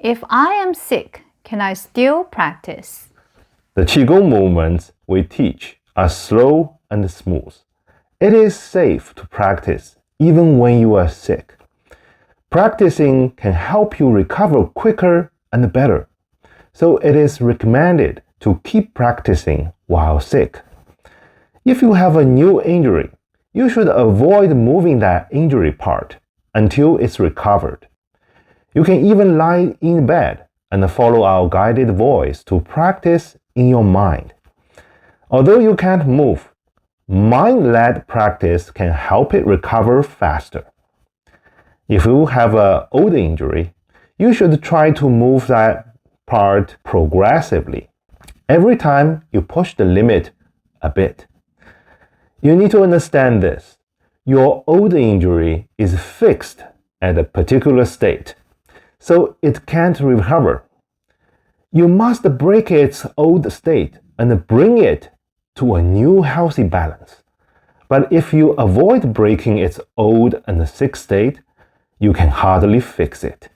If I am sick, can I still practice? The Qigong movements we teach are slow and smooth. It is safe to practice even when you are sick. Practicing can help you recover quicker and better, so it is recommended to keep practicing while sick. If you have a new injury, you should avoid moving that injury part until it's recovered. You can even lie in bed and follow our guided voice to practice in your mind. Although you can't move, mind-led practice can help it recover faster. If you have an old injury, you should try to move that part progressively, every time you push the limit a bit. You need to understand this. Your old injury is fixed at a particular state, so it can't recover. You must break its old state and bring it to a new healthy balance. But if you avoid breaking its old and sick state, you can hardly fix it.